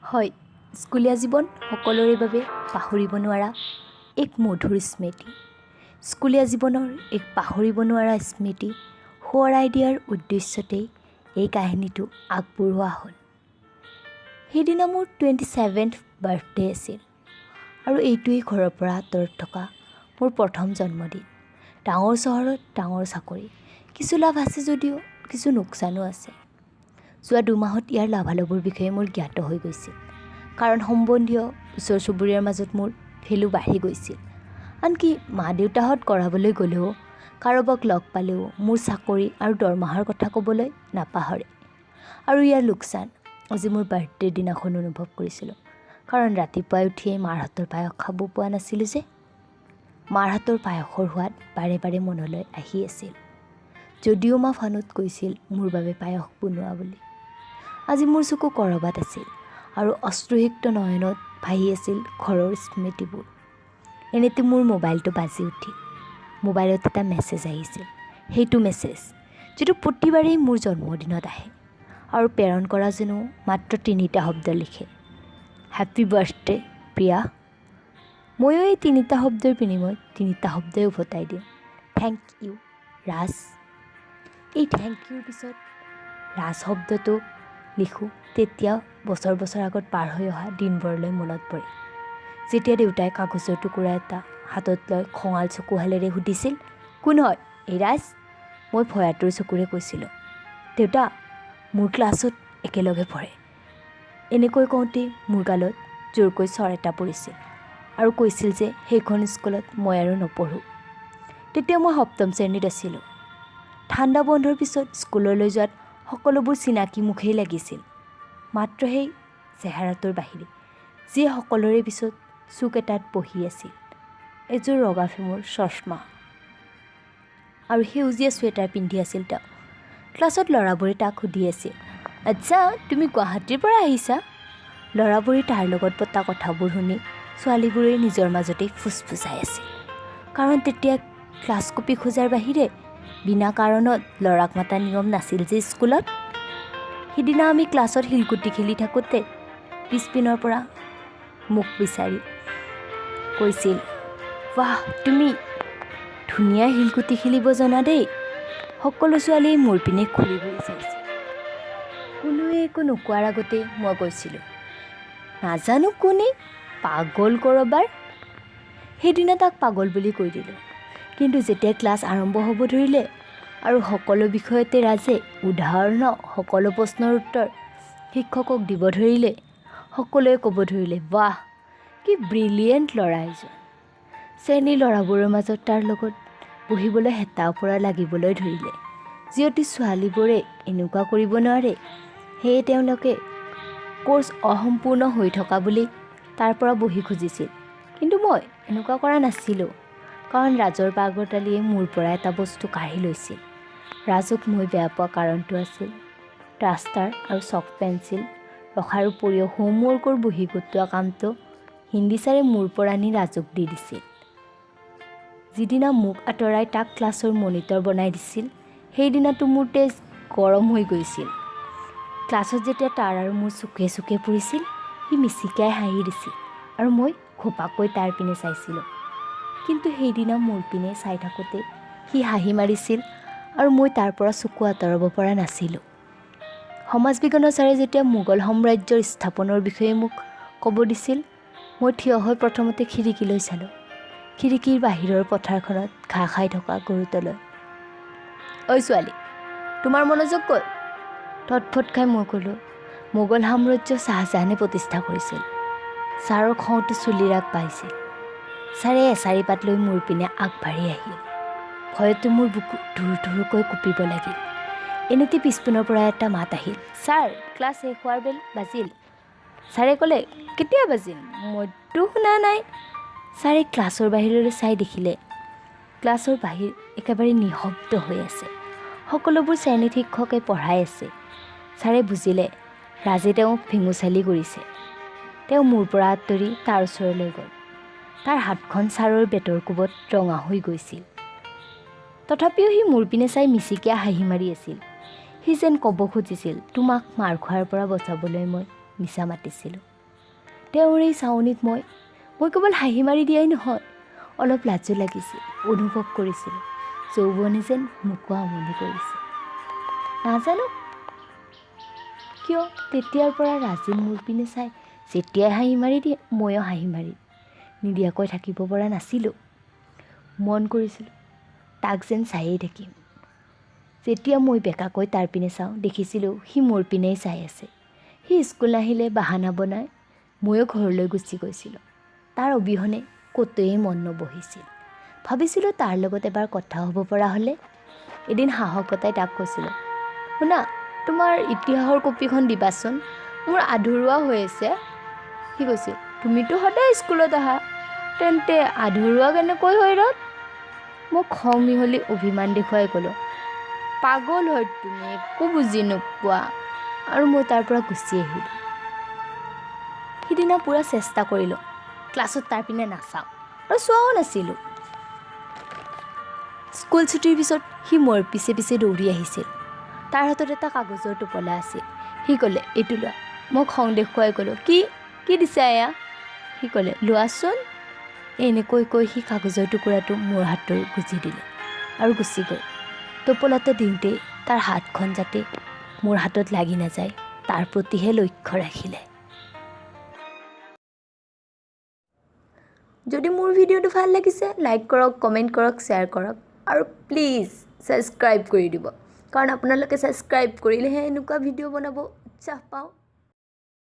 হয়, স্কুলীয়া জীৱন সকলোৰে বাবে পাহৰিব নোৱাৰা এক মধুৰ স্মৃতি। স্কুলীয়া জীৱনৰ এক পাহৰিব নোৱাৰা স্মৃতি সোঁৱৰাই দিয়াৰ উদ্দেশ্যতেই এই কাহিনীটো আগবঢ়োৱা হ'ল। সেইদিনা মোৰ 27th বাৰ্থডে আছিল আৰু এইটোৱেই ঘৰৰ পৰা আঁতৰত থকা মোৰ প্ৰথম জন্মদিন। ডাঙৰ চহৰত ডাঙৰ চাকৰি, কিছু লাভ আছে যদিও কিছু লোকচানো আছে। যোৱা 2 মাহত ইয়াৰ লাভালাভৰ বিষয়ে মোৰ জ্ঞাত হৈ গৈছিল, কাৰণ সম্বন্ধীয় ওচৰ চুবুৰীয়াৰ মাজত মোৰ ভেলু বাঢ়ি গৈছিল। আনকি মা দেউতাহঁত কৰাবলৈ গ'লেও কাৰোবাক লগ পালেও মোৰ চাকৰি আৰু দৰমহাৰ কথা ক'বলৈ নাপাহৰে। আৰু ইয়াৰ লোকচান আজি মোৰ বাৰ্থডেৰ দিনাখন অনুভৱ কৰিছিলোঁ, কাৰণ ৰাতিপুৱাই উঠিয়েই মাৰ হাতৰ পায়স খাব পোৱা নাছিলোঁ যে। মাৰ হাতৰ পায়সৰ সোৱাদ বাৰে বাৰে মনলৈ আহি আছিল, যদিও মা ফানুত কৈছিল মোৰ বাবে পায়স বনোৱা বুলি। আজি মোৰ চকু কৰবাত আছিল আৰু অশ্ৰুসিক্ত নয়নত ভাহি আছিল ঘৰৰ স্মৃতিবোৰ। এনেতে মোৰ মোবাইলটো বাজি উঠিল। মোবাইলত এটা মেছেজ আহিছিল। সেইটো মেছেজ যিটো প্ৰতিবাৰেই মোৰ জন্মদিনত আহে আৰু প্ৰেৰণ কৰা যেনো মাত্ৰ 3টা শব্দ লিখে, হেপী বাৰ্থডে প্ৰিয়া। ময়ো এই 3টা শব্দৰ বিনিময়ত 3টা শব্দই উভতাই দিওঁ, থেংক ইউ ৰাজ। এই থেংক ইউৰ পিছত ৰাজ শব্দটো লিখোঁ, তেতিয়া বছৰ বছৰ আগত পাৰ হৈ অহা দিনবোৰলৈ মনত পৰে, যেতিয়া দেউতাই কাগজৰ টুকুৰা এটা হাতত লৈ খঙাল চকুহালেৰে সুধিছিল, কোন হয় এই ৰাজ? মই ভয়াতুৰ চকুৰে কৈছিলোঁ, দেউতা, মোৰ ক্লাছত একেলগে পঢ়ে। এনেকৈ কওঁতেই মোৰ গালত জোৰকৈ চৰ এটা পৰিছিল আৰু কৈছিল যে সেইখন স্কুলত মই আৰু নপঢ়োঁ। তেতিয়া মই 7ম শ্ৰেণীত আছিলোঁ। ঠাণ্ডা বন্ধৰ পিছত স্কুললৈ যোৱাত সকলোবোৰ চিনাকি মুখেই লাগিছিল, মাত্ৰ সেই চেহেৰাটোৰ বাহিৰে, যিয়ে সকলোৰে পিছত চুক এটাত বহি আছিল। এযোৰ ৰঙা ফেমৰ চশমা আৰু সেউজীয়া চুৱেটাৰ পিন্ধি আছিল তেওঁ। ক্লাছত ল'ৰাবোৰে তাক সুধি আছিল, আচ্ছা তুমি গুৱাহাটীৰ পৰা আহিছা? ল'ৰাবোৰে তাৰ লগত পতা কথাবোৰ শুনি ছোৱালীবোৰে নিজৰ মাজতেই ফুচফুচাই আছিল, কাৰণ তেতিয়া ক্লাছ কপি খোজাৰ বাহিৰে বিনা কাৰণত ল'ৰাক মাতা নিয়ম নাছিল যে স্কুলত। সিদিনা আমি ক্লাছত শিলগুটি খেলি থাকোঁতে পিছপিনৰ পৰা মোক বিচাৰি কৈছিল, বাহ তুমি ধুনীয়া শিলগুটি খেলিব জনা দেই। সকলো ছোৱালীয়ে মোৰ পিনে ঘূৰি ঘূৰি চাইছিল। কোনোৱে একো নোকোৱাৰ আগতে মই কৈছিলোঁ, নাজানো কোনে, পাগল কৰবাৰ। সেইদিনা তাক পাগল বুলি কৈ দিলোঁ। কিন্তু যেতিয়া ক্লাছ আৰম্ভ হ'ব ধৰিলে আৰু সকলো বিষয়তে ৰাজে উদাহৰণ সকলো প্ৰশ্নৰ উত্তৰ শিক্ষকক দিব ধৰিলে, সকলোৱে ক'ব ধৰিলে, বাহ কি ব্ৰিলিয়েণ্ট ল'ৰা এজন। শ্ৰেণীৰ ল'ৰাবোৰৰ মাজত তাৰ লগত বহিবলৈ হেতা ওপৰা লাগিবলৈ ধৰিলে। যিহেতু ছোৱালীবোৰে এনেকুৱা কৰিব নোৱাৰে, সেয়ে তেওঁলোকে কোৰ্চ অসম্পূৰ্ণ হৈ থকা বুলি তাৰ পৰা বহি খুজিছিল। কিন্তু মই এনেকুৱা কৰা নাছিলোঁ, কাৰণ ৰাজৰ পাগলতালিয়ে মোৰ পৰা এটা বস্তু কাঢ়ি লৈছিল। ৰাজক মই বেয়া পোৱা কাৰণটো আছিল ডাষ্টাৰ আৰু চক পেঞ্চিল ৰখাৰ উপৰিও হোমৱৰ্কৰ বহি গোটোৱা কামটো হিন্দী ছাৰে মোৰ পৰা নি ৰাজক দি দিছিল। যিদিনা মোক আঁতৰাই তাক ক্লাছৰ মনিটৰ বনাই দিছিল, সেইদিনাটো মোৰ তেজ গৰম হৈ গৈছিল। ক্লাছত যেতিয়া তাৰ আৰু মোৰ চকুৱে চকুৱে পৰিছিল, সি মিচিকাই হাঁহি দিছিল আৰু মই ঘোপাকৈ তাৰ পিনে চাইছিলোঁ। কিন্তু সেইদিনা মোৰ পিনে চাই থাকোঁতে সি হাঁহি মাৰিছিল আৰু মই তাৰ পৰা চকু আঁতৰাব পৰা নাছিলোঁ। সমাজ বিজ্ঞানৰ ছাৰে যেতিয়া মোগল সাম্ৰাজ্যৰ স্থাপনৰ বিষয়ে মোক ক'ব দিছিল, মই থিয় হৈ প্ৰথমতে খিৰিকীলৈ চালোঁ, খিৰিকীৰ বাহিৰৰ পথাৰখনত ঘাঁহ খাই থকা গৰুটোলৈ। ঐ ছোৱালী, তোমাৰ মনোযোগ ক'ত? তৎফত খাই মই ক'লোঁ, মোগল সাম্ৰাজ্য চাহজাহানে প্ৰতিষ্ঠা কৰিছিল। ছাৰৰ খংটো চুলিৰ আগ পাইছিল। ছাৰে এচাৰি পাত লৈ মোৰ পিনে আগবাঢ়ি আহিল। ভয়তে মোৰ বুকু ধুৰ ধুৰকৈ কঁপিব লাগিল। এনেতে পিছপিনৰ পৰা এটা মাত আহিল, ছাৰ ক্লাছ শেষ হোৱাৰ বেল বাজিল। ছাৰে ক'লে, কেতিয়া বাজিল? মইতো শুনা নাই। ছাৰে ক্লাছৰ বাহিৰলৈ চাই দেখিলে ক্লাছৰ বাহিৰ একেবাৰে নিঃশব্দ হৈ আছে। সকলোবোৰ শ্ৰেণীত শিক্ষকে পঢ়াই আছে। ছাৰে বুজিলে ৰাজে তেওঁক ভেঙুচালি কৰিছে। তেওঁ মোৰ পৰা আঁতৰি তাৰ ওচৰলৈ গ'ল। তাৰ হাতখন ছাৰৰ বেতৰ কোবত ৰঙা হৈ গৈছিল। তথাপিও সি মোৰ পিনে চাই মিচিকীয়া হাঁহি মাৰি আছিল। সি যেন ক'ব খুজিছিল, তোমাক মাৰ খোৱাৰ পৰা বচাবলৈ মই মিছা মাতিছিলোঁ। তেওঁৰ এই চাৱনিত মই কেৱল হাঁহি মাৰি দিয়াই নহয়, অলপ লাজো লাগিছিল। অনুভৱ কৰিছিলোঁ যৌৱনে যেন মোকো আমনি কৰিছে। নাজানো কিয় তেতিয়াৰ পৰা ৰাজীৱ মোৰ পিনে চাই যেতিয়াই হাঁহি মাৰি দিয়ে ময়ো হাঁহি মাৰি নিদিয়াকৈ থাকিব পৰা নাছিলোঁ। মন কৰিছিলোঁ তাক যেন চায়েই থাকিম। যেতিয়া মই বেকাকৈ তাৰ পিনে চাওঁ দেখিছিলোঁ সি মোৰ পিনেই চাই আছে। সি স্কুল নাহিলে বাহানা বনাই ময়ো ঘৰলৈ গুচি গৈছিলোঁ। তাৰ অবিহনে ক'তোৱেই মন নবহিছিল। ভাবিছিলোঁ তাৰ লগত এবাৰ কথা হ'ব পৰা হ'লে। এদিন সাহসতাই তাক কৈছিলোঁ, শুনা, তোমাৰ ইতিহাসৰ কপিখন দিবাচোন, মোৰ আধৰুৱা হৈ আছে। সি কৈছিল, তুমিতো সদায় স্কুলত আহা, তেন্তে আধৰুৱা কেনেকৈ হৈ ৰ'ল? মোক খং মিহলি অভিমান দেখুৱাই ক'লোঁ, পাগল হয় তুমি, একো বুজি নোপোৱা। আৰু মই তাৰ পৰা গুচি আহিলোঁ। সিদিনা পূৰা চেষ্টা কৰিলোঁ ক্লাছত তাৰ পিনে নাচাওঁ আৰু চোৱাও নাছিলোঁ। স্কুল ছুটিৰ পিছত সি মোৰ পিছে পিছে দৌৰি আহিছিল। তাৰ হাতত এটা কাগজৰ টোপোলা আছিল। সি ক'লে, এইটো লোৱা। মই খং দেখুৱাই ক'লোঁ, কি দিছা এয়া? সি ক'লে, লোৱাচোন। এনেকৈ কৈ সি কাগজৰ টুকুৰাটো মোৰ হাতৰ গুজি দিলে আৰু গুচি গ'ল। টোপোলাটো দিওঁতেই তাৰ হাতখন যাতে মোৰ হাতত লাগি নাযায় তাৰ প্ৰতিহে লক্ষ্য ৰাখিলে। যদি মোৰ ভিডিঅ'টো ভাল লাগিছে লাইক কৰক, কমেণ্ট কৰক, শ্বেয়াৰ কৰক আৰু প্লিজ ছাবস্ক্ৰাইব কৰি দিব। কাৰণ আপোনালোকে ছাবস্ক্ৰাইব কৰিলেহে এনেকুৱা ভিডিঅ' বনাব উৎসাহ পাওঁ।